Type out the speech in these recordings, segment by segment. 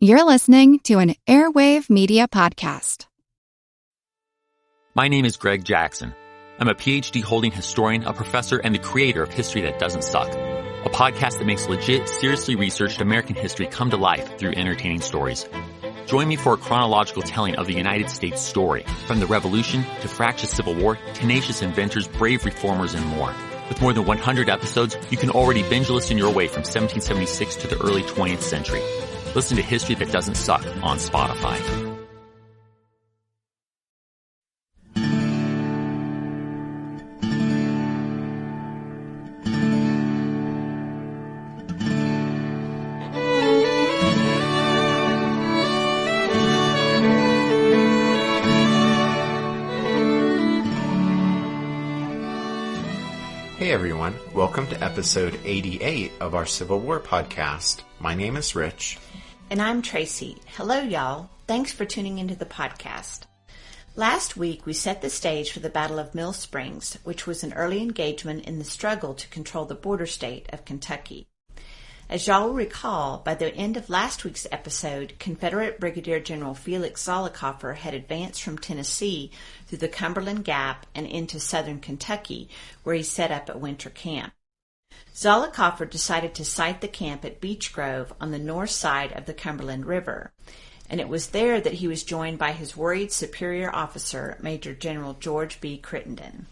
You're listening to an Airwave Media Podcast. My name is Greg Jackson. I'm a PhD-holding historian, a professor, and the creator of History That Doesn't Suck, a podcast that makes legit, seriously researched American history come to life through entertaining stories. Join me for a chronological telling of the United States story, from the Revolution to fractious Civil War, tenacious inventors, brave reformers, and more. With more than 100 episodes, you can already binge listen your way from 1776 to the early 20th century. Listen to History That Doesn't Suck on Spotify. Hey everyone, welcome to episode 88 of our Civil War podcast. My name is Rich. And I'm Tracy. Hello, y'all. Thanks for tuning into the podcast. Last week, we set the stage for the Battle of Mill Springs, which was an early engagement in the struggle to control the border state of Kentucky. As y'all will recall, by the end of last week's episode, Confederate Brigadier General Felix Zollicoffer had advanced from Tennessee through the Cumberland Gap and into southern Kentucky, where he set up a winter camp. Zollicoffer decided to site the camp at Beech Grove on the north side of the Cumberland River, and it was there that he was joined by his worried superior officer, Major General George B. Crittenden.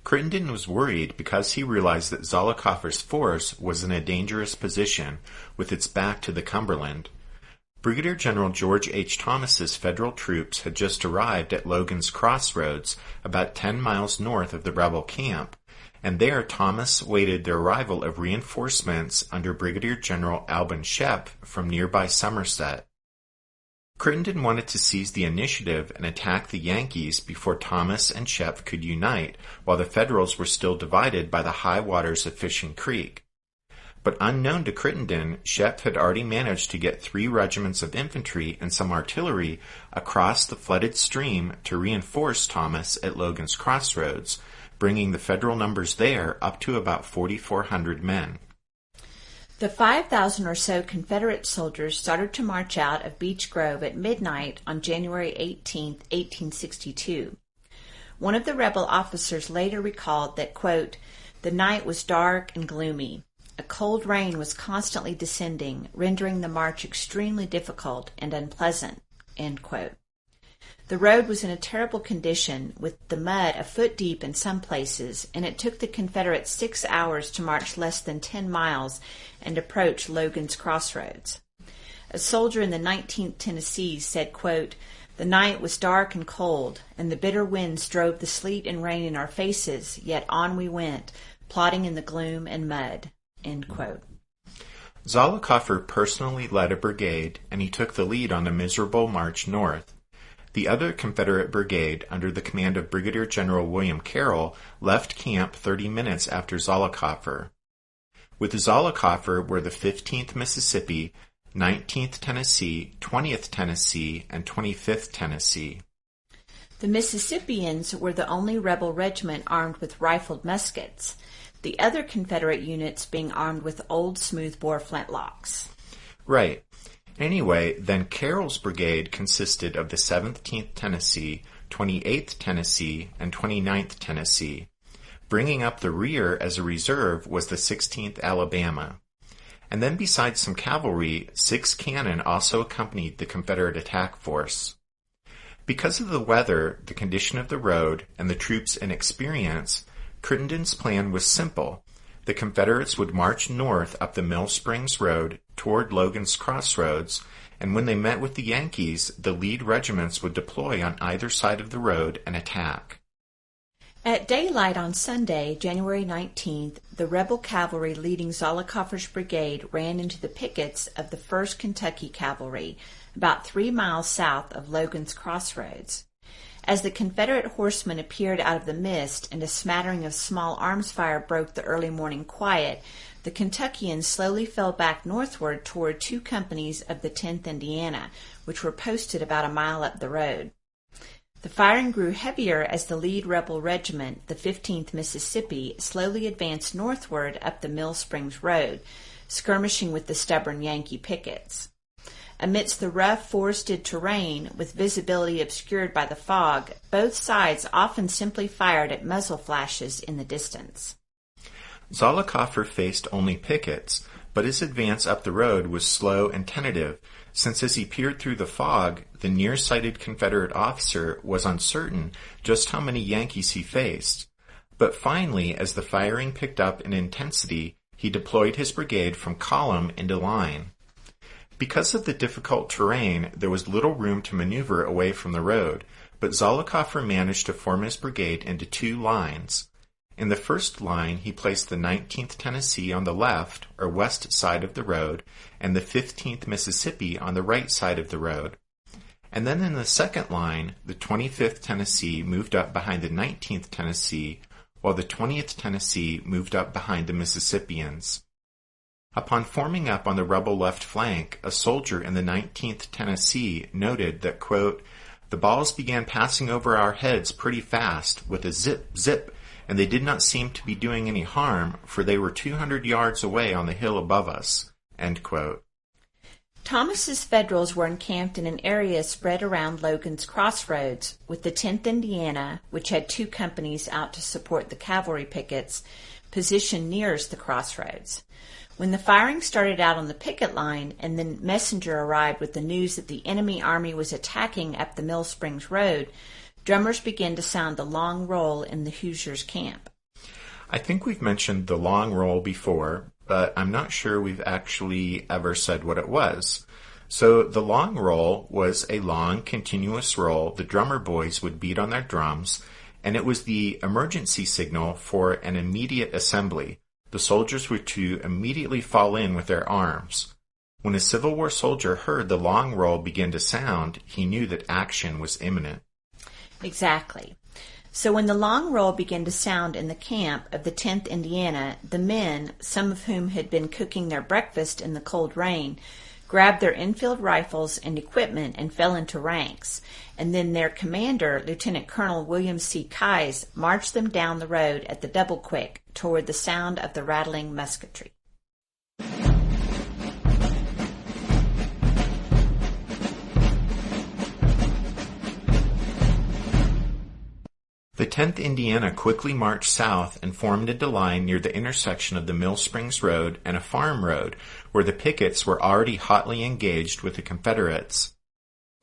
Crittenden was worried because he realized that Zollicoffer's force was in a dangerous position with its back to the Cumberland. Brigadier General George H. Thomas's Federal troops had just arrived at Logan's Crossroads, about 10 miles north of the rebel camp, and there Thomas waited the arrival of reinforcements under Brigadier General Albin Shepp from nearby Somerset. Crittenden wanted to seize the initiative and attack the Yankees before Thomas and Shepp could unite, while the Federals were still divided by the high waters of Fishing Creek. But unknown to Crittenden, Shepp had already managed to get 3 regiments of infantry and some artillery across the flooded stream to reinforce Thomas at Logan's Crossroads, bringing the Federal numbers there up to about 4,400 men. The 5,000 or so Confederate soldiers started to march out of Beech Grove at midnight on January 18, 1862. One of the rebel officers later recalled that, quote, "The night was dark and gloomy. A cold rain was constantly descending, rendering the march extremely difficult and unpleasant," end quote. The road was in a terrible condition, with the mud a foot deep in some places, and it took the Confederates 6 hours to march less than 10 miles and approach Logan's Crossroads. A soldier in the 19th Tennessee said, quote, "The night was dark and cold, and the bitter winds drove the sleet and rain in our faces, yet on we went, plodding in the gloom and mud," end quote. Zollicoffer personally led a brigade, and he took the lead on a miserable march north. The other Confederate brigade, under the command of Brigadier General William Carroll, left camp 30 minutes after Zollicoffer. With Zollicoffer were the 15th Mississippi, 19th Tennessee, 20th Tennessee, and 25th Tennessee. The Mississippians were the only rebel regiment armed with rifled muskets, the other Confederate units being armed with old smoothbore flintlocks. Right. Anyway, then Carroll's brigade consisted of the 17th Tennessee, 28th Tennessee, and 29th Tennessee. Bringing up the rear as a reserve was the 16th Alabama. And then besides some cavalry, 6 cannon also accompanied the Confederate attack force. Because of the weather, the condition of the road, and the troops' inexperience, Crittenden's plan was simple. The Confederates would march north up the Mill Springs Road toward Logan's Crossroads, and when they met with the Yankees, the lead regiments would deploy on either side of the road and attack. At daylight on Sunday, January 19th, the rebel cavalry leading Zollicoffer's brigade ran into the pickets of the 1st Kentucky Cavalry, about 3 miles south of Logan's Crossroads. As the Confederate horsemen appeared out of the mist and a smattering of small arms fire broke the early morning quiet, the Kentuckians slowly fell back northward toward 2 companies of the 10th Indiana, which were posted about a mile up the road. The firing grew heavier as the lead rebel regiment, the 15th Mississippi, slowly advanced northward up the Mill Springs Road, skirmishing with the stubborn Yankee pickets. Amidst the rough forested terrain, with visibility obscured by the fog, both sides often simply fired at muzzle flashes in the distance. Zollicoffer faced only pickets, but his advance up the road was slow and tentative, since as he peered through the fog, the nearsighted Confederate officer was uncertain just how many Yankees he faced. But finally, as the firing picked up in intensity, he deployed his brigade from column into line. Because of the difficult terrain, there was little room to maneuver away from the road, but Zollicoffer managed to form his brigade into two lines. In the first line, he placed the 19th Tennessee on the left, or west side of the road, and the 15th Mississippi on the right side of the road. And then in the second line, the 25th Tennessee moved up behind the 19th Tennessee, while the 20th Tennessee moved up behind the Mississippians. Upon forming up on the rebel left flank, a soldier in the 19th Tennessee noted that, quote, "The balls began passing over our heads pretty fast, with a zip, zip, and they did not seem to be doing any harm, for they were 200 yards away on the hill above us." End quote. Thomas's Federals were encamped in an area spread around Logan's Crossroads, with the 10th Indiana, which had 2 companies out to support the cavalry pickets, positioned nearest the crossroads. When the firing started out on the picket line and the messenger arrived with the news that the enemy army was attacking up the Mill Springs Road, drummers began to sound the long roll in the Hoosiers' camp. I think we've mentioned the long roll before, but I'm not sure we've actually ever said what it was. So the long roll was a long, continuous roll the drummer boys would beat on their drums, and it was the emergency signal for an immediate assembly. The soldiers were to immediately fall in with their arms. When a Civil War soldier heard the long roll begin to sound, he knew that action was imminent. Exactly. So when the long roll began to sound in the camp of the 10th Indiana, the men, some of whom had been cooking their breakfast in the cold rain, grabbed their Enfield rifles and equipment and fell into ranks, and then their commander, Lieutenant Colonel William C. Keyes, marched them down the road at the double quick toward the sound of the rattling musketry. The 10th Indiana quickly marched south and formed into line near the intersection of the Mill Springs Road and a farm road, where the pickets were already hotly engaged with the Confederates.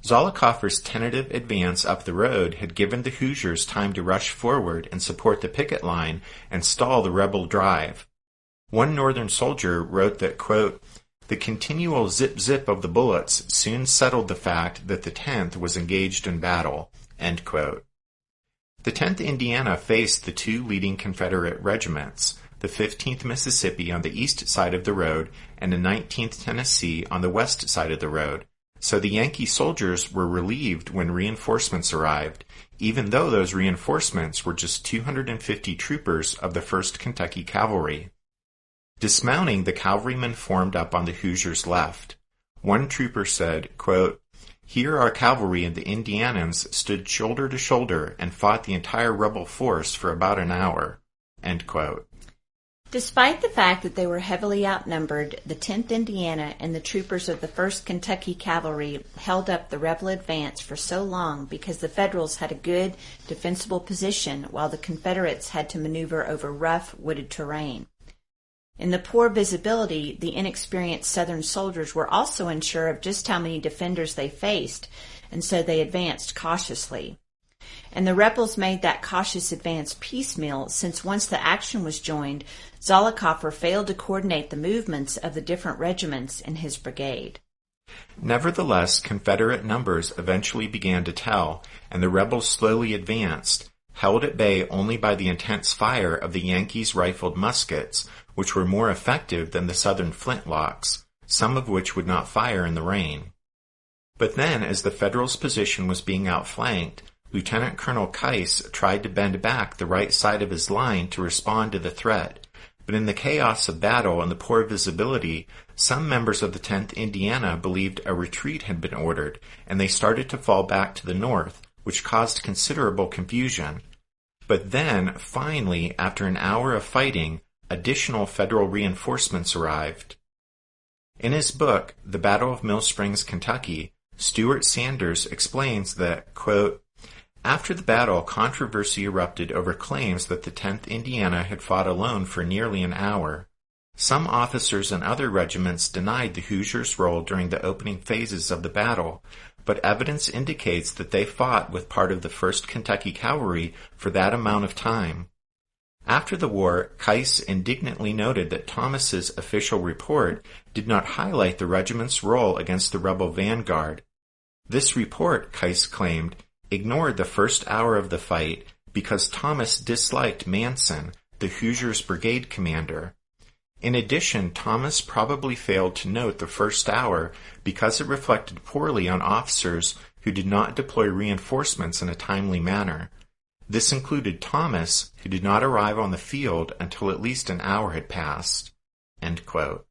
Zollicoffer's tentative advance up the road had given the Hoosiers time to rush forward and support the picket line and stall the rebel drive. One Northern soldier wrote that, quote, "The continual zip-zip of the bullets soon settled the fact that the 10th was engaged in battle." End quote. The 10th Indiana faced the 2 leading Confederate regiments, the 15th Mississippi on the east side of the road and the 19th Tennessee on the west side of the road, so the Yankee soldiers were relieved when reinforcements arrived, even though those reinforcements were just 250 troopers of the 1st Kentucky Cavalry. Dismounting, the cavalrymen formed up on the Hoosiers' left. One trooper said, quote, "Here our cavalry and the Indianans stood shoulder to shoulder and fought the entire rebel force for about an hour." End quote. Despite the fact that they were heavily outnumbered, the 10th Indiana and the troopers of the 1st Kentucky Cavalry held up the rebel advance for so long because the Federals had a good, defensible position while the Confederates had to maneuver over rough, wooded terrain. In the poor visibility, the inexperienced Southern soldiers were also unsure of just how many defenders they faced, and so they advanced cautiously. And the rebels made that cautious advance piecemeal, since once the action was joined, Zollicoffer failed to coordinate the movements of the different regiments in his brigade. Nevertheless, Confederate numbers eventually began to tell, and the rebels slowly advanced, held at bay only by the intense fire of the Yankees' rifled muskets, which were more effective than the Southern flintlocks, some of which would not fire in the rain. But then, as the Federals' position was being outflanked, Lieutenant Colonel Keyes tried to bend back the right side of his line to respond to the threat, but in the chaos of battle and the poor visibility, some members of the 10th Indiana believed a retreat had been ordered, and they started to fall back to the north, which caused considerable confusion. But then, finally, after an hour of fighting, additional Federal reinforcements arrived. In his book, The Battle of Mill Springs, Kentucky, Stuart Sanders explains that, quote, after the battle, controversy erupted over claims that the 10th Indiana had fought alone for nearly an hour. Some officers and other regiments denied the Hoosiers' role during the opening phases of the battle, but evidence indicates that they fought with part of the 1st Kentucky Cavalry for that amount of time. After the war, Keiss indignantly noted that Thomas's official report did not highlight the regiment's role against the rebel vanguard. This report, Keiss claimed, ignored the first hour of the fight because Thomas disliked Manson, the Hoosiers' brigade commander. In addition, Thomas probably failed to note the first hour because it reflected poorly on officers who did not deploy reinforcements in a timely manner. This included Thomas, who did not arrive on the field until at least an hour had passed. End quote.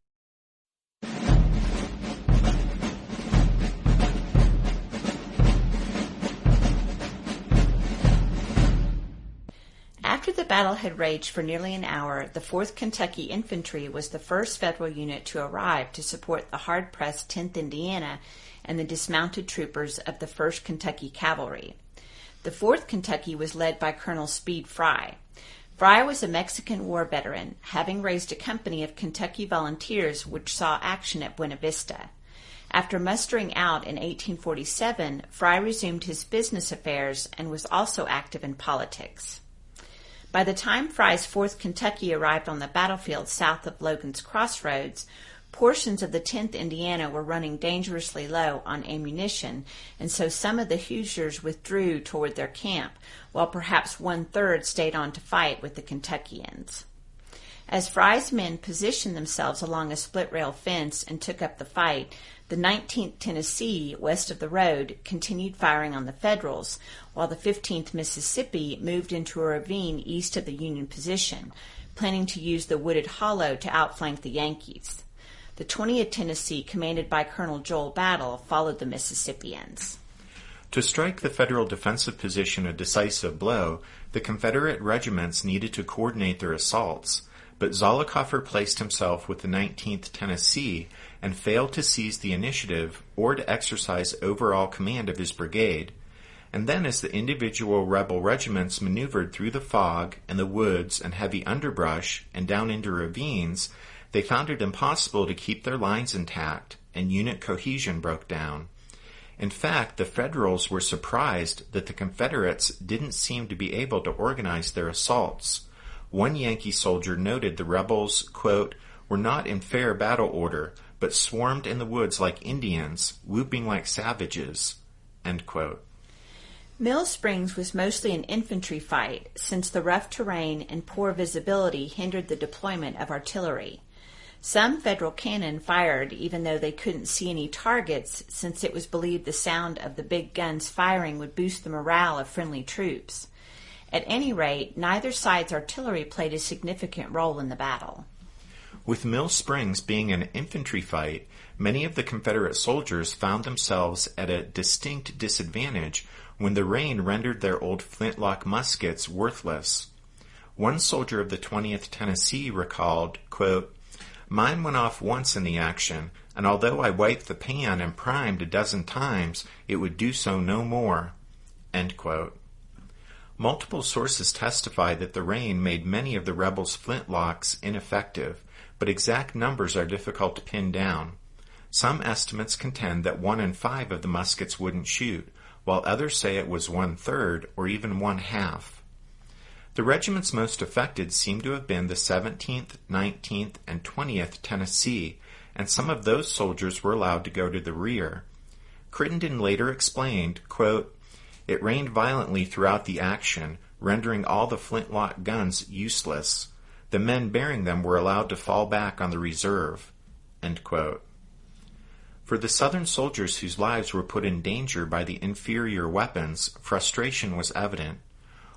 After the battle had raged for nearly an hour, the 4th Kentucky Infantry was the first Federal unit to arrive to support the hard-pressed 10th Indiana and the dismounted troopers of the 1st Kentucky Cavalry. The 4th Kentucky was led by Colonel Speed Fry. Fry was a Mexican War veteran, having raised a company of Kentucky volunteers which saw action at Buena Vista. After mustering out in 1847, Fry resumed his business affairs and was also active in politics. By the time Fry's 4th Kentucky arrived on the battlefield south of Logan's Crossroads, portions of the 10th Indiana were running dangerously low on ammunition, and so some of the Hoosiers withdrew toward their camp, while perhaps 1/3 stayed on to fight with the Kentuckians. As Fry's men positioned themselves along a split-rail fence and took up the fight, the 19th Tennessee, west of the road, continued firing on the Federals, while the 15th Mississippi moved into a ravine east of the Union position, planning to use the wooded hollow to outflank the Yankees. The 20th Tennessee, commanded by Colonel Joel Battle, followed the Mississippians. To strike the Federal defensive position a decisive blow, the Confederate regiments needed to coordinate their assaults, but Zollicoffer placed himself with the 19th Tennessee and failed to seize the initiative or to exercise overall command of his brigade. And then as the individual rebel regiments maneuvered through the fog and the woods and heavy underbrush and down into ravines, they found it impossible to keep their lines intact, and unit cohesion broke down. In fact, the Federals were surprised that the Confederates didn't seem to be able to organize their assaults. One Yankee soldier noted the rebels, quote, were not in fair battle order, but swarmed in the woods like Indians, whooping like savages, end quote. Mill Springs was mostly an infantry fight, since the rough terrain and poor visibility hindered the deployment of artillery. Some Federal cannon fired even though they couldn't see any targets, since it was believed the sound of the big guns firing would boost the morale of friendly troops. At any rate, neither side's artillery played a significant role in the battle. With Mill Springs being an infantry fight, many of the Confederate soldiers found themselves at a distinct disadvantage when the rain rendered their old flintlock muskets worthless. One soldier of the 20th Tennessee recalled, quote, mine went off once in the action, and although I wiped the pan and primed a dozen times, it would do so no more, end quote. Multiple sources testify that the rain made many of the rebels' flintlocks ineffective, but exact numbers are difficult to pin down. Some estimates contend that 1 in 5 of the muskets wouldn't shoot, while others say it was 1/3 or even 1/2. The regiments most affected seem to have been the 17th, 19th, and 20th Tennessee, and some of those soldiers were allowed to go to the rear. Crittenden later explained, quote, it rained violently throughout the action, rendering all the flintlock guns useless. The men bearing them were allowed to fall back on the reserve, end quote. For the Southern soldiers whose lives were put in danger by the inferior weapons, frustration was evident.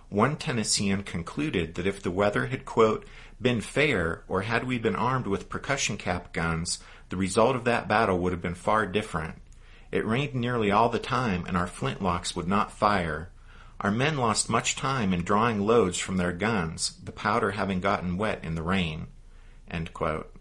One Tennessean concluded that if the weather had, quote, been fair, or had we been armed with percussion cap guns, the result of that battle would have been far different. It rained nearly all the time, and our flintlocks would not fire. Our men lost much time in drawing loads from their guns, the powder having gotten wet in the rain, end quote.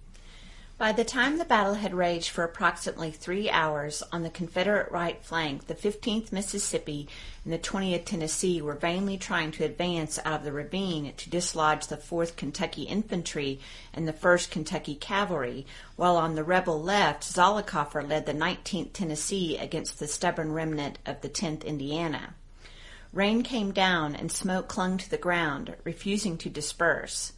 By the time the battle had raged for approximately 3 hours on the Confederate right flank, the 15th Mississippi and the 20th Tennessee were vainly trying to advance out of the ravine to dislodge the 4th Kentucky Infantry and the 1st Kentucky Cavalry, while on the rebel left, Zollicoffer led the 19th Tennessee against the stubborn remnant of the 10th Indiana. Rain came down and smoke clung to the ground, refusing to disperse.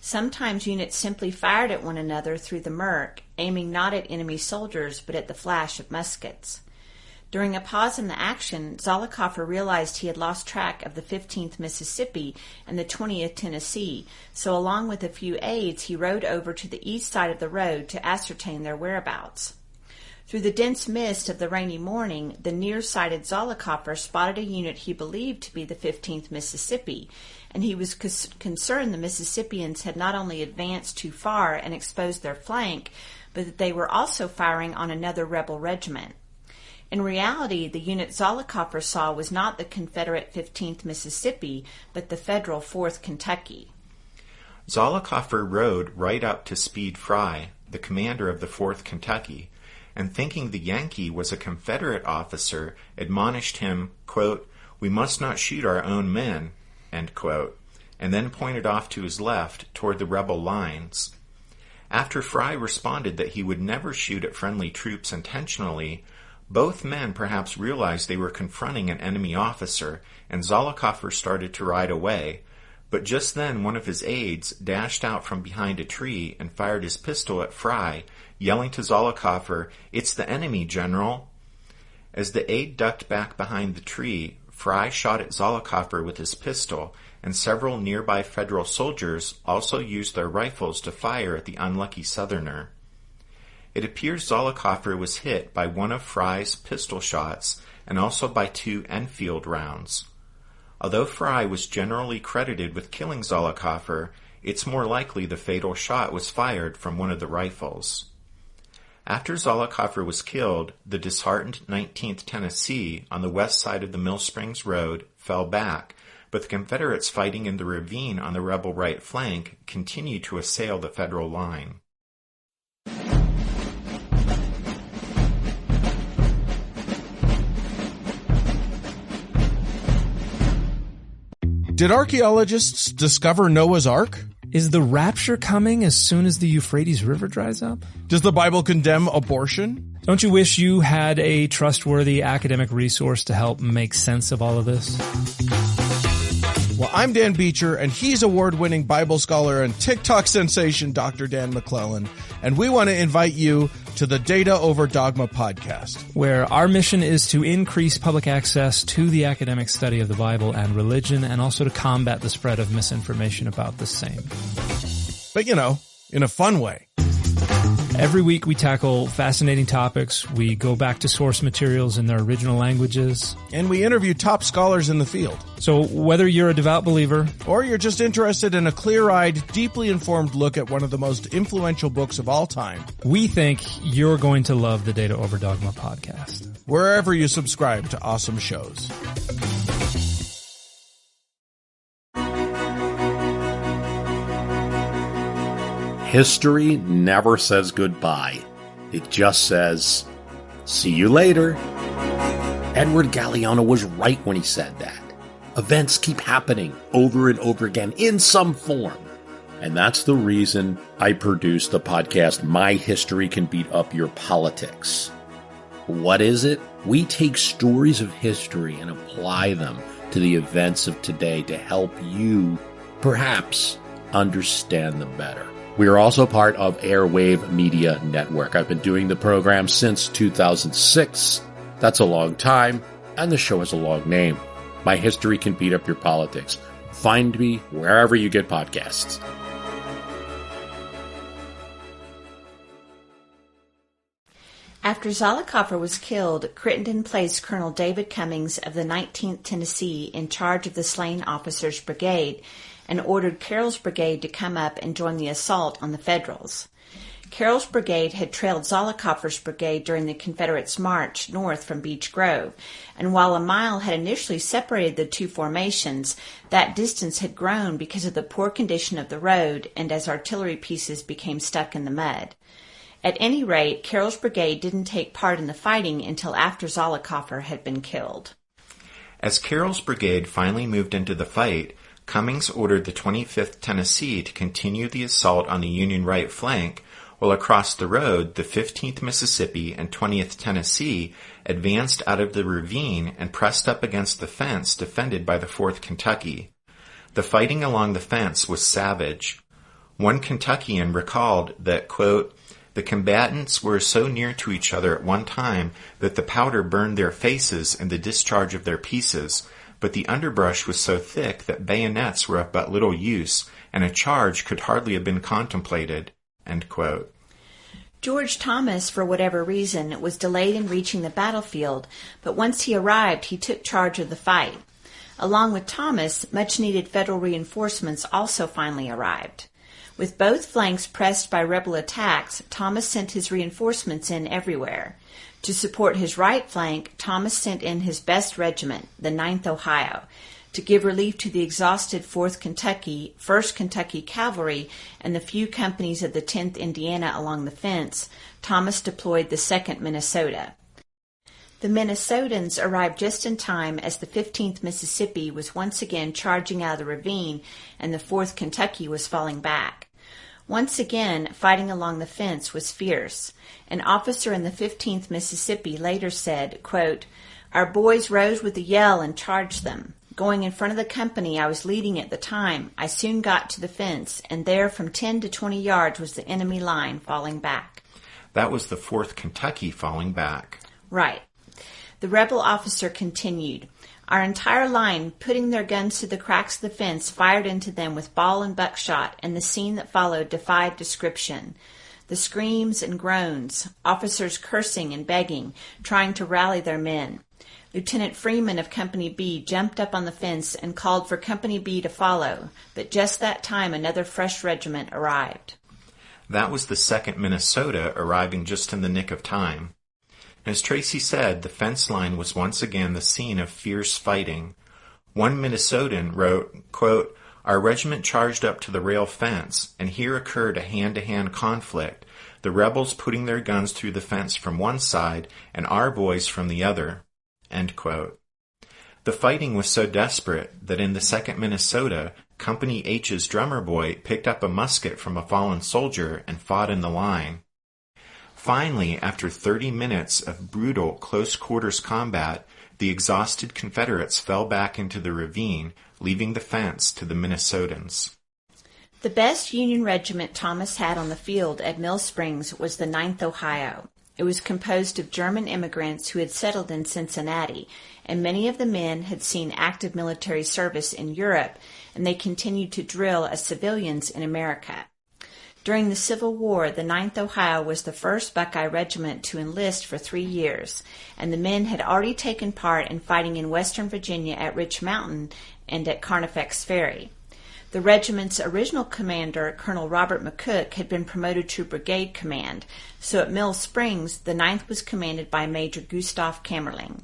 Sometimes units simply fired at one another through the murk, aiming not at enemy soldiers but at the flash of muskets. During a pause in the action, Zollicoffer realized he had lost track of the 15th Mississippi and the 20th Tennessee, so along with a few aides he rode over to the east side of the road to ascertain their whereabouts. Through the dense mist of the rainy morning, the nearsighted Zollicoffer spotted a unit he believed to be the 15th Mississippi, and he was concerned the Mississippians had not only advanced too far and exposed their flank, but that they were also firing on another rebel regiment. In reality, the unit Zollicoffer saw was not the Confederate 15th Mississippi, but the Federal 4th Kentucky. Zollicoffer rode right up to Speed Fry, the commander of the 4th Kentucky, and thinking the Yankee was a Confederate officer, admonished him, quote, "We must not shoot our own men," end quote, and then pointed off to his left toward the rebel lines. After Fry responded that he would never shoot at friendly troops intentionally, both men perhaps realized they were confronting an enemy officer, and Zollicoffer started to ride away. But just then one of his aides dashed out from behind a tree and fired his pistol at Fry, yelling to Zollicoffer, "It's the enemy, General!" As the aide ducked back behind the tree, Fry shot at Zollicoffer with his pistol, and several nearby Federal soldiers also used their rifles to fire at the unlucky Southerner. It appears Zollicoffer was hit by one of Fry's pistol shots and also by 2 Enfield rounds. Although Fry was generally credited with killing Zollicoffer, it's more likely the fatal shot was fired from one of the rifles. After Zollicoffer was killed, the disheartened 19th Tennessee on the west side of the Mill Springs Road fell back, but the Confederates fighting in the ravine on the rebel right flank continued to assail the Federal line. Did archaeologists discover Noah's Ark? Is the rapture coming as soon as the Euphrates River dries up? Does the Bible condemn abortion? Don't you wish you had a trustworthy academic resource to help make sense of all of this? Well, I'm Dan Beecher, and he's award-winning Bible scholar and TikTok sensation Dr. Dan McClellan, and we want to invite you to the Data Over Dogma podcast, where our mission is to increase public access to the academic study of the Bible and religion, and also to combat the spread of misinformation about the same. But, in a fun way. Every week we tackle fascinating topics, we go back to source materials in their original languages, and we interview top scholars in the field. So whether you're a devout believer, or you're just interested in a clear-eyed, deeply informed look at one of the most influential books of all time, we think you're going to love the Data Over Dogma podcast, wherever you subscribe to awesome shows. History never says goodbye. It just says, see you later. Edward Galeano was right when he said that. Events keep happening over and over again in some form. And that's the reason I produced the podcast, My History Can Beat Up Your Politics. What is it? We take stories of history and apply them to the events of today to help you, perhaps, understand them better. We are also part of Airwave Media Network. I've been doing the program since 2006. That's a long time, and the show has a long name. My History Can Beat Up Your Politics. Find me wherever you get podcasts. After Zollicoffer was killed, Crittenden placed Colonel David Cummings of the 19th Tennessee in charge of the slain officers' brigade, and ordered Carroll's brigade to come up and join the assault on the Federals. Carroll's brigade had trailed Zollicoffer's brigade during the Confederates' march north from Beech Grove, and while a mile had initially separated the two formations, that distance had grown because of the poor condition of the road and as artillery pieces became stuck in the mud. At any rate, Carroll's brigade didn't take part in the fighting until after Zollicoffer had been killed. As Carroll's brigade finally moved into the fight, Cummings ordered the 25th Tennessee to continue the assault on the Union right flank, while across the road, the 15th Mississippi and 20th Tennessee advanced out of the ravine and pressed up against the fence defended by the 4th Kentucky. The fighting along the fence was savage. One Kentuckian recalled that, quote, "The combatants were so near to each other at one time that the powder burned their faces and the discharge of their pieces, but the underbrush was so thick that bayonets were of but little use, and a charge could hardly have been contemplated." End quote. George Thomas, for whatever reason, was delayed in reaching the battlefield, but once he arrived, he took charge of the fight. Along with Thomas, much-needed Federal reinforcements also finally arrived. With both flanks pressed by rebel attacks, Thomas sent his reinforcements in everywhere. To support his right flank, Thomas sent in his best regiment, the 9th Ohio. To give relief to the exhausted 4th Kentucky, 1st Kentucky Cavalry, and the few companies of the 10th Indiana along the fence, Thomas deployed the 2nd Minnesota. The Minnesotans arrived just in time as the 15th Mississippi was once again charging out of the ravine and the 4th Kentucky was falling back. Once again, fighting along the fence was fierce. An officer in the 15th Mississippi later said, quote, "Our boys rose with a yell and charged them. Going in front of the company I was leading at the time, I soon got to the fence, and there from 10 to 20 yards was the enemy line falling back." That was the 4th Kentucky falling back. Right. The rebel officer continued, "Our entire line, putting their guns to the cracks of the fence, fired into them with ball and buckshot, and the scene that followed defied description. The screams and groans, officers cursing and begging, trying to rally their men. Lieutenant Freeman of Company B jumped up on the fence and called for Company B to follow, but just that time another fresh regiment arrived." That was the 2nd Minnesota arriving just in the nick of time. As Tracy said, the fence line was once again the scene of fierce fighting. One Minnesotan wrote, quote, "Our regiment charged up to the rail fence, and here occurred a hand-to-hand conflict, the rebels putting their guns through the fence from one side and our boys from the other." End quote. The fighting was so desperate that in the 2nd Minnesota, Company H's drummer boy picked up a musket from a fallen soldier and fought in the line. Finally, after 30 minutes of brutal close-quarters combat, the exhausted Confederates fell back into the ravine, leaving the fence to the Minnesotans. The best Union regiment Thomas had on the field at Mill Springs was the 9th Ohio. It was composed of German immigrants who had settled in Cincinnati, and many of the men had seen active military service in Europe, and they continued to drill as civilians in America. During the Civil War, the 9th Ohio was the first Buckeye regiment to enlist for 3 years, and the men had already taken part in fighting in western Virginia at Rich Mountain and at Carnifex Ferry. The regiment's original commander, Colonel Robert McCook, had been promoted to brigade command, so at Mill Springs, the 9th was commanded by Major Gustav Kamerling.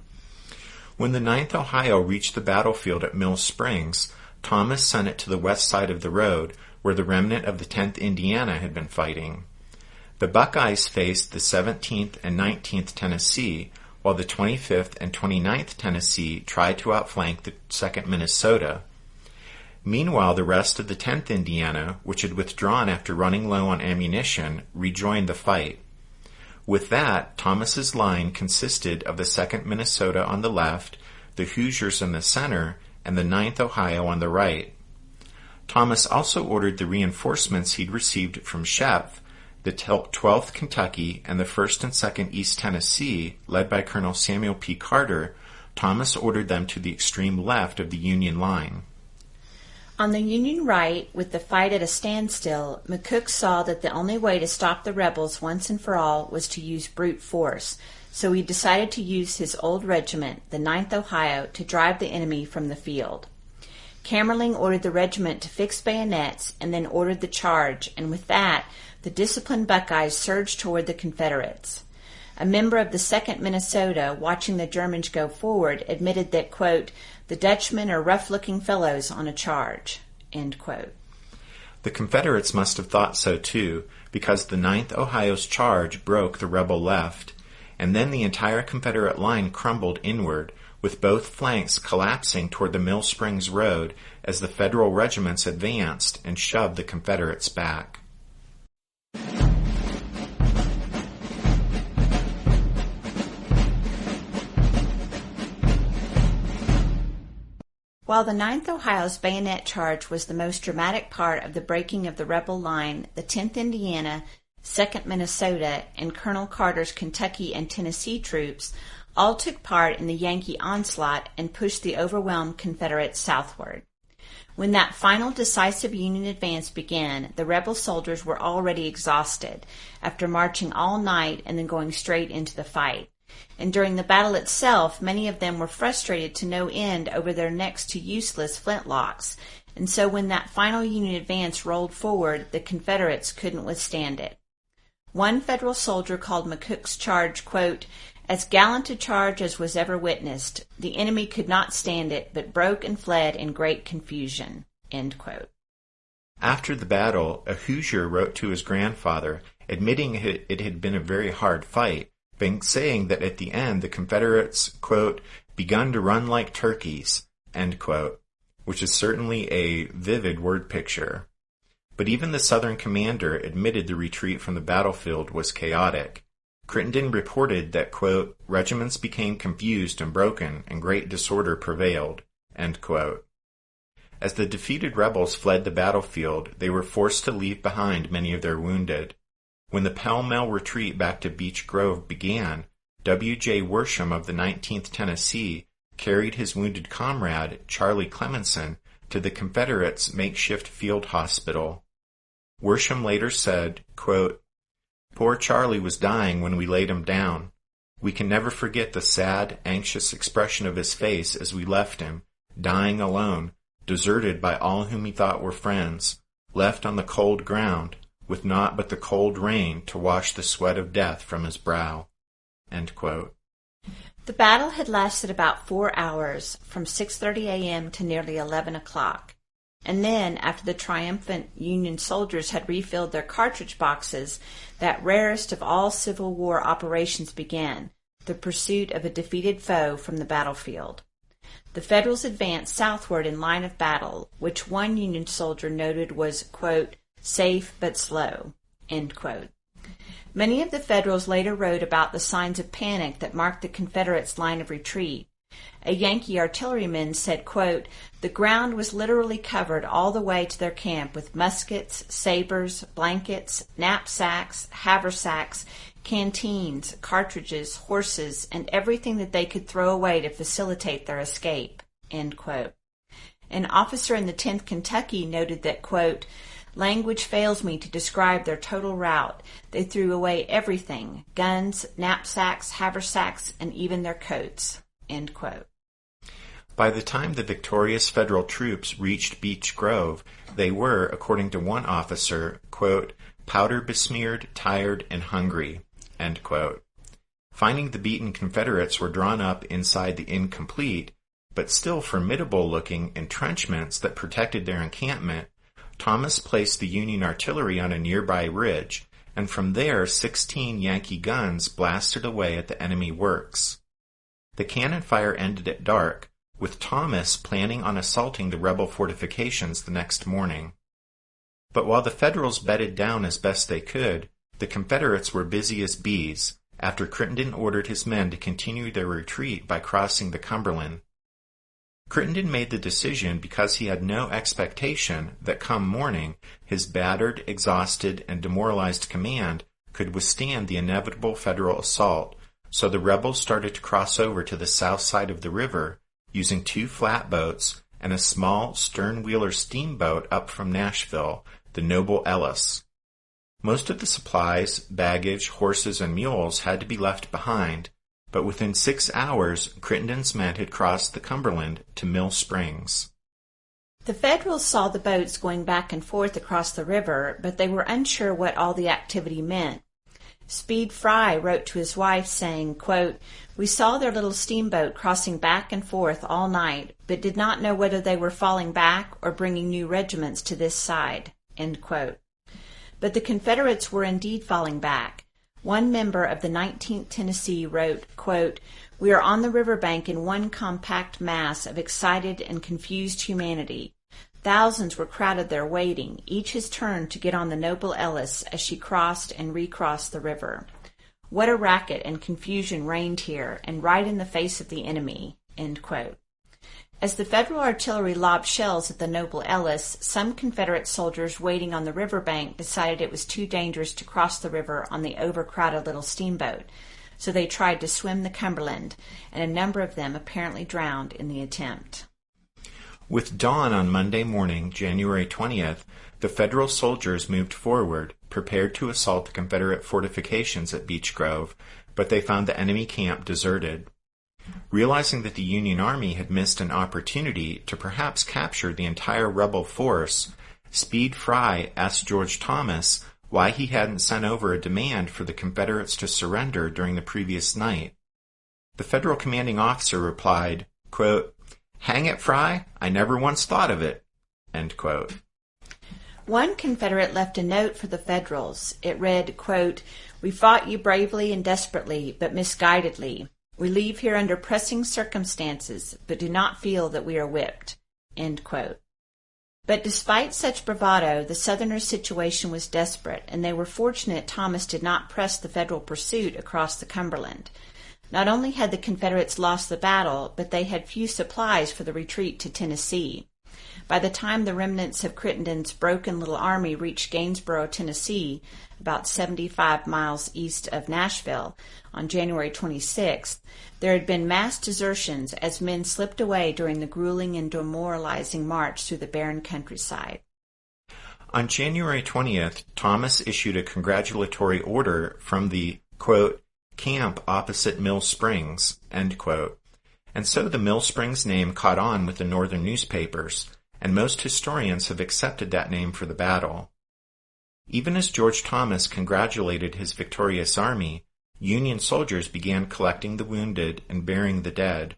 When the 9th Ohio reached the battlefield at Mill Springs, Thomas sent it to the west side of the road, where the remnant of the 10th Indiana had been fighting. The Buckeyes faced the 17th and 19th Tennessee, while the 25th and 29th Tennessee tried to outflank the 2nd Minnesota. Meanwhile, the rest of the 10th Indiana, which had withdrawn after running low on ammunition, rejoined the fight. With that, Thomas's line consisted of the 2nd Minnesota on the left, the Hoosiers in the center, and the 9th Ohio on the right. Thomas also ordered the reinforcements he'd received from Shepth, the 12th Kentucky, and the 1st and 2nd East Tennessee, led by Colonel Samuel P. Carter. Thomas ordered them to the extreme left of the Union line. On the Union right, with the fight at a standstill, McCook saw that the only way to stop the rebels once and for all was to use brute force, so he decided to use his old regiment, the 9th Ohio, to drive the enemy from the field. Kamerling ordered the regiment to fix bayonets and then ordered the charge, and with that, the disciplined Buckeyes surged toward the Confederates. A member of the 2nd Minnesota, watching the Germans go forward, admitted that, quote, "The Dutchmen are rough-looking fellows on a charge," end quote. The Confederates must have thought so too, because the 9th Ohio's charge broke the rebel left, and then the entire Confederate line crumbled inward, with both flanks collapsing toward the Mill Springs Road as the Federal regiments advanced and shoved the Confederates back. While the 9th Ohio's bayonet charge was the most dramatic part of the breaking of the rebel line, the 10th Indiana, 2nd Minnesota, and Colonel Carter's Kentucky and Tennessee troops all took part in the Yankee onslaught and pushed the overwhelmed Confederates southward. When that final decisive Union advance began, the rebel soldiers were already exhausted after marching all night and then going straight into the fight. And during the battle itself, many of them were frustrated to no end over their next to useless flintlocks, and so when that final Union advance rolled forward, the Confederates couldn't withstand it. One Federal soldier called McCook's charge, quote, "as gallant a charge as was ever witnessed. The enemy could not stand it, but broke and fled in great confusion," end quote. After the battle, a Hoosier wrote to his grandfather, admitting it had been a very hard fight, but saying that at the end the Confederates, quote, "begun to run like turkeys," end quote, which is certainly a vivid word picture. But even the Southern commander admitted the retreat from the battlefield was chaotic. Crittenden reported that, quote, "regiments became confused and broken, and great disorder prevailed," end quote. As the defeated rebels fled the battlefield, they were forced to leave behind many of their wounded. When the pell-mell retreat back to Beech Grove began, W.J. Worsham of the 19th Tennessee carried his wounded comrade, Charlie Clemenson, to the Confederates' makeshift field hospital. Worsham later said, quote, "Poor Charlie was dying when we laid him down. We can never forget the sad, anxious expression of his face as we left him, dying alone, deserted by all whom he thought were friends, left on the cold ground, with naught but the cold rain to wash the sweat of death from his brow," end quote. The battle had lasted about 4 hours, from 6:30 a.m. to nearly 11 o'clock. And then, after the triumphant Union soldiers had refilled their cartridge boxes, that rarest of all Civil War operations began, the pursuit of a defeated foe from the battlefield. The Federals advanced southward in line of battle, which one Union soldier noted was, quote, "safe but slow," end quote. Many of the Federals later wrote about the signs of panic that marked the Confederates' line of retreat. A Yankee artilleryman said, quote, "the ground was literally covered all the way to their camp with muskets, sabers, blankets, knapsacks, haversacks, canteens, cartridges, horses, and everything that they could throw away to facilitate their escape," end quote. An officer in the 10th Kentucky noted that, quote, "language fails me to describe their total rout. They threw away everything, guns, knapsacks, haversacks, and even their coats," end quote. By the time the victorious Federal troops reached Beech Grove, they were, according to one officer, quote, "powder-besmeared, tired, and hungry," end quote. Finding the beaten Confederates were drawn up inside the incomplete, but still formidable-looking entrenchments that protected their encampment, Thomas placed the Union artillery on a nearby ridge, and from there 16 Yankee guns blasted away at the enemy works. The cannon fire ended at dark, with Thomas planning on assaulting the rebel fortifications the next morning. But while the Federals bedded down as best they could, the Confederates were busy as bees, after Crittenden ordered his men to continue their retreat by crossing the Cumberland. Crittenden made the decision because he had no expectation that come morning his battered, exhausted, and demoralized command could withstand the inevitable Federal assault, so the rebels started to cross over to the south side of the river, using 2 flatboats and a small stern-wheeler steamboat up from Nashville, the Noble Ellis. Most of the supplies, baggage, horses, and mules had to be left behind, but within 6 hours, Crittenden's men had crossed the Cumberland to Mill Springs. The Federals saw the boats going back and forth across the river, but they were unsure what all the activity meant. Speed Fry wrote to his wife saying, quote, "we saw their little steamboat crossing back and forth all night, but did not know whether they were falling back or bringing new regiments to this side," End quote. But the Confederates were indeed falling back. One member of the 19th Tennessee wrote, quote, "We are on the riverbank in one compact mass of excited and confused humanity. Thousands were crowded there waiting, each his turn to get on the Noble Ellis as she crossed and recrossed the river. What a racket and confusion reigned here, and right in the face of the enemy." End quote. As the Federal artillery lobbed shells at the Noble Ellis, some Confederate soldiers waiting on the riverbank decided it was too dangerous to cross the river on the overcrowded little steamboat, so they tried to swim the Cumberland, and a number of them apparently drowned in the attempt. With dawn on Monday morning, January 20th, the Federal soldiers moved forward, prepared to assault the Confederate fortifications at Beech Grove, but they found the enemy camp deserted. Realizing that the Union Army had missed an opportunity to perhaps capture the entire rebel force, Speed Fry asked George Thomas why he hadn't sent over a demand for the Confederates to surrender during the previous night. The Federal commanding officer replied, quote, "Hang it, Fry, I never once thought of it." End quote. One Confederate left a note for the Federals. It read, quote, "We fought you bravely and desperately, but misguidedly. We leave here under pressing circumstances, but do not feel that we are whipped." End quote. But despite such bravado, the Southerners' situation was desperate, and they were fortunate Thomas did not press the Federal pursuit across the Cumberland. Not only had the Confederates lost the battle, but they had few supplies for the retreat to Tennessee. By the time the remnants of Crittenden's broken little army reached Gainsboro, Tennessee, about 75 miles east of Nashville, on January 26th, there had been mass desertions as men slipped away during the grueling and demoralizing march through the barren countryside. On January 20th, Thomas issued a congratulatory order from the, quote, "camp opposite Mill Springs," end quote. And so the Mill Springs name caught on with the northern newspapers, and most historians have accepted that name for the battle. Even as George Thomas congratulated his victorious army, Union soldiers began collecting the wounded and burying the dead.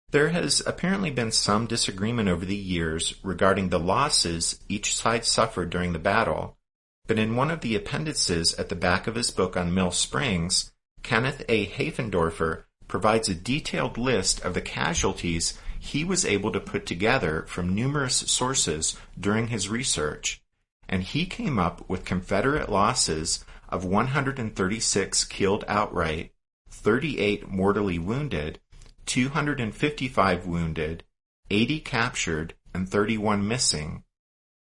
There has apparently been some disagreement over the years regarding the losses each side suffered during the battle, but in one of the appendices at the back of his book on Mill Springs, Kenneth A. Hafendorfer provides a detailed list of the casualties he was able to put together from numerous sources during his research, and he came up with Confederate losses of 136 killed outright, 38 mortally wounded, 255 wounded, 80 captured, and 31 missing.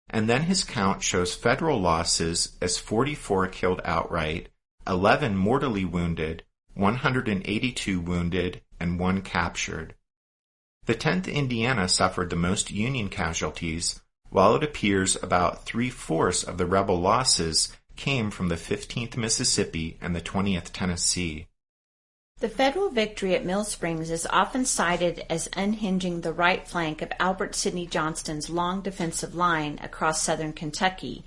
And then his count shows Federal losses as 44 killed outright, 11 mortally wounded, 182 wounded, and 1 captured. The 10th Indiana suffered the most Union casualties, while it appears about 3/4 of the rebel losses came from the 15th Mississippi and the 20th Tennessee. The Federal victory at Mill Springs is often cited as unhinging the right flank of Albert Sidney Johnston's long defensive line across southern Kentucky,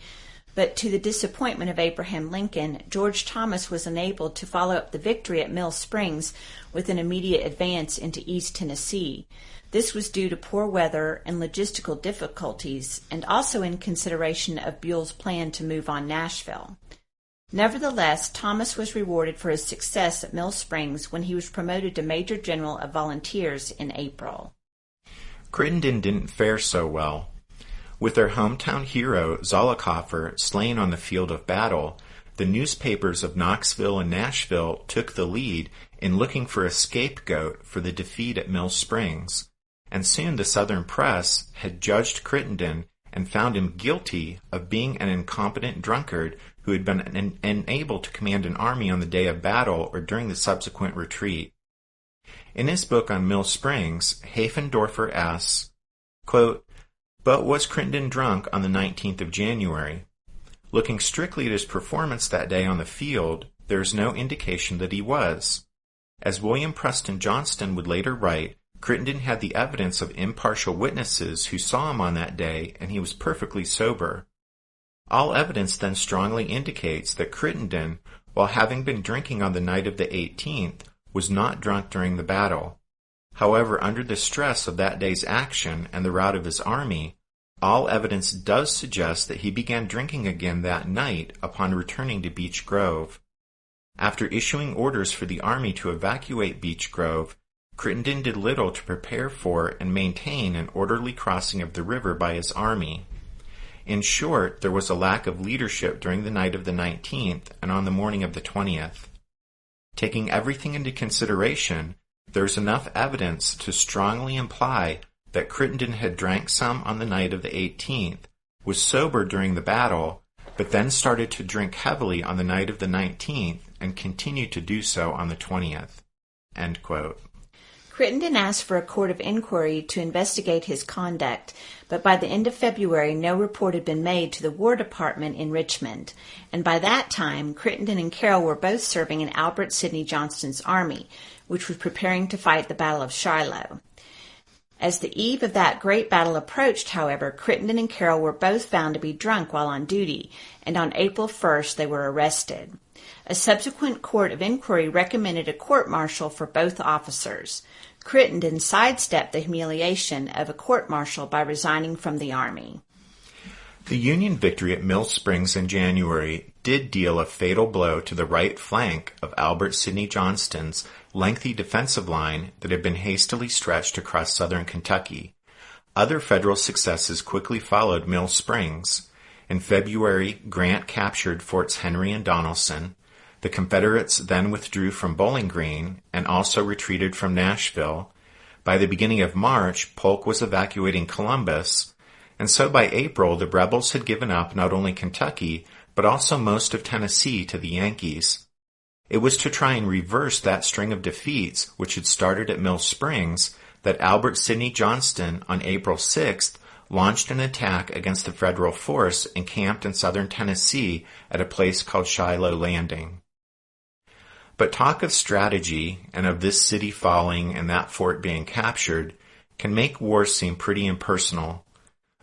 but to the disappointment of Abraham Lincoln, George Thomas was unable to follow up the victory at Mill Springs with an immediate advance into East Tennessee. This was due to poor weather and logistical difficulties, and also in consideration of Buell's plan to move on Nashville. Nevertheless, Thomas was rewarded for his success at Mill Springs when he was promoted to Major General of Volunteers in April. Crittenden didn't fare so well. With their hometown hero, Zollicoffer, slain on the field of battle, the newspapers of Knoxville and Nashville took the lead in looking for a scapegoat for the defeat at Mill Springs, and soon the Southern press had judged Crittenden and found him guilty of being an incompetent drunkard who had been unable to command an army on the day of battle or during the subsequent retreat. In his book on Mill Springs, Hafendorfer asks, quote, "But was Crittenden drunk on the 19th of January? Looking strictly at his performance that day on the field, there is no indication that he was. As William Preston Johnston would later write, Crittenden had the evidence of impartial witnesses who saw him on that day, and he was perfectly sober. All evidence then strongly indicates that Crittenden, while having been drinking on the night of the 18th, was not drunk during the battle. However, under the stress of that day's action and the rout of his army, all evidence does suggest that he began drinking again that night upon returning to Beech Grove. After issuing orders for the army to evacuate Beech Grove, Crittenden did little to prepare for and maintain an orderly crossing of the river by his army. In short, there was a lack of leadership during the night of the 19th and on the morning of the 20th. Taking everything into consideration, there is enough evidence to strongly imply that Crittenden had drank some on the night of the 18th, was sober during the battle, but then started to drink heavily on the night of the 19th and continued to do so on the 20th. End quote. Crittenden asked for a court of inquiry to investigate his conduct, but by the end of February no report had been made to the War Department in Richmond, and by that time Crittenden and Carroll were both serving in Albert Sidney Johnston's army, which was preparing to fight the Battle of Shiloh. As the eve of that great battle approached, however, Crittenden and Carroll were both found to be drunk while on duty, and on April 1st they were arrested. A subsequent court of inquiry recommended a court-martial for both officers. Crittenden sidestepped the humiliation of a court-martial by resigning from the army. The Union victory at Mill Springs in January did deal a fatal blow to the right flank of Albert Sidney Johnston's lengthy defensive line that had been hastily stretched across southern Kentucky. Other Federal successes quickly followed Mill Springs. In February, Grant captured Forts Henry and Donelson. The Confederates then withdrew from Bowling Green and also retreated from Nashville. By the beginning of March, Polk was evacuating Columbus, and so by April the rebels had given up not only Kentucky, but also most of Tennessee to the Yankees. It was to try and reverse that string of defeats, which had started at Mill Springs, that Albert Sidney Johnston on April 6th launched an attack against the Federal force encamped in southern Tennessee at a place called Shiloh Landing. But talk of strategy and of this city falling and that fort being captured can make war seem pretty impersonal.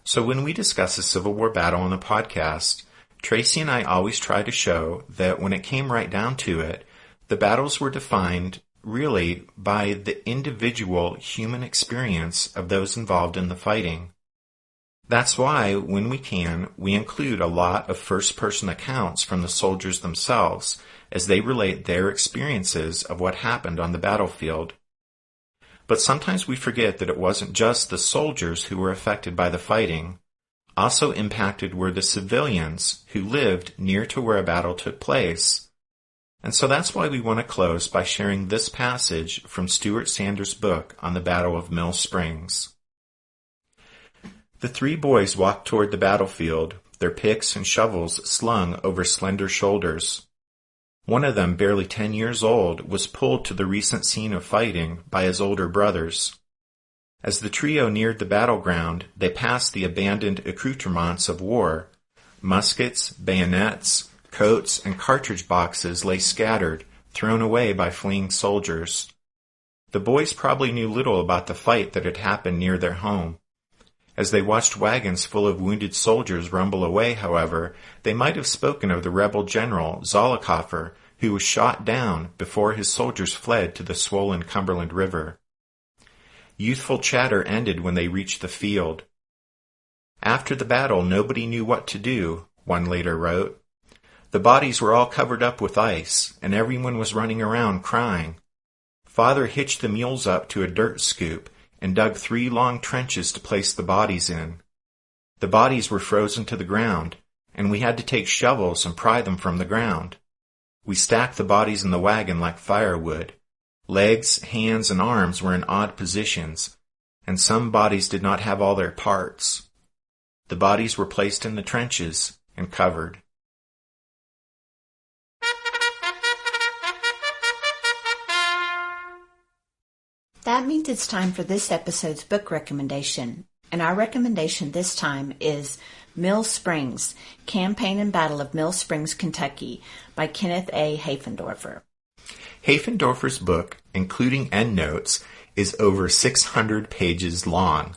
So when we discuss a Civil War battle on the podcast, Tracy and I always try to show that when it came right down to it, the battles were defined really by the individual human experience of those involved in the fighting. That's why, when we can, we include a lot of first-person accounts from the soldiers themselves as they relate their experiences of what happened on the battlefield. But sometimes we forget that it wasn't just the soldiers who were affected by the fighting. Also impacted were the civilians who lived near to where a battle took place. And so that's why we want to close by sharing this passage from Stuart Sanders' book on the Battle of Mill Springs. The three boys walked toward the battlefield, their picks and shovels slung over slender shoulders. One of them, barely 10 years old, was pulled to the recent scene of fighting by his older brothers. As the trio neared the battleground, they passed the abandoned accoutrements of war. Muskets, bayonets, coats, and cartridge boxes lay scattered, thrown away by fleeing soldiers. The boys probably knew little about the fight that had happened near their home. As they watched wagons full of wounded soldiers rumble away, however, they might have spoken of the rebel general, Zollicoffer, who was shot down before his soldiers fled to the swollen Cumberland River. Youthful chatter ended when they reached the field. After the battle, nobody knew what to do, one later wrote. The bodies were all covered up with ice, and everyone was running around crying. Father hitched the mules up to a dirt scoop and dug 3 long trenches to place the bodies in. The bodies were frozen to the ground, and we had to take shovels and pry them from the ground. We stacked the bodies in the wagon like firewood. Legs, hands, and arms were in odd positions, and some bodies did not have all their parts. The bodies were placed in the trenches and covered. That means it's time for this episode's book recommendation, and our recommendation this time is Mill Springs, Campaign and Battle of Mill Springs, Kentucky, by Kenneth A. Hafendorfer. Hafendorfer's book, including endnotes, is over 600 pages long.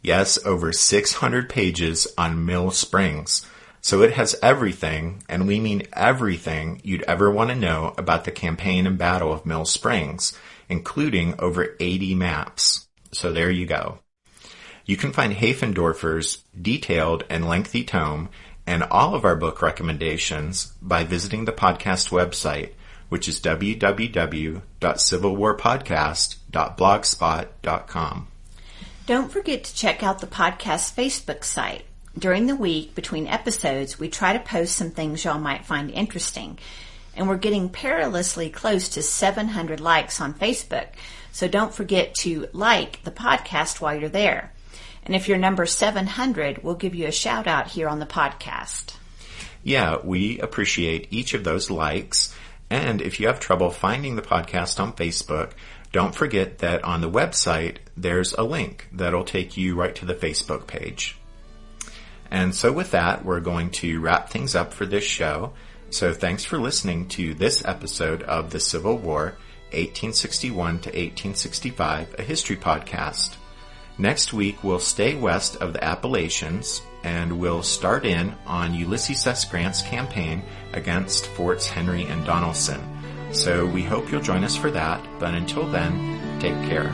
Yes, over 600 pages on Mill Springs. So it has everything, and we mean everything, you'd ever want to know about the campaign and battle of Mill Springs, including over 80 maps. So there you go. You can find Haefendorfer's detailed and lengthy tome and all of our book recommendations by visiting the podcast website, which is www.civilwarpodcast.blogspot.com. Don't forget to check out the podcast Facebook site. During the week, between episodes, we try to post some things y'all might find interesting. And we're getting perilously close to 700 likes on Facebook, so don't forget to like the podcast while you're there. And if you're number 700, we'll give you a shout out here on the podcast. Yeah, we appreciate each of those likes. And if you have trouble finding the podcast on Facebook, don't forget that on the website, there's a link that'll take you right to the Facebook page. And so with that, we're going to wrap things up for this show. So thanks for listening to this episode of The Civil War, 1861 to 1865, a history podcast. Next week, we'll stay west of the Appalachians, and we'll start in on Ulysses S. Grant's campaign against Forts Henry and Donelson. So we hope you'll join us for that, but until then, take care.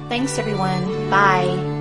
Thanks, everyone. Bye.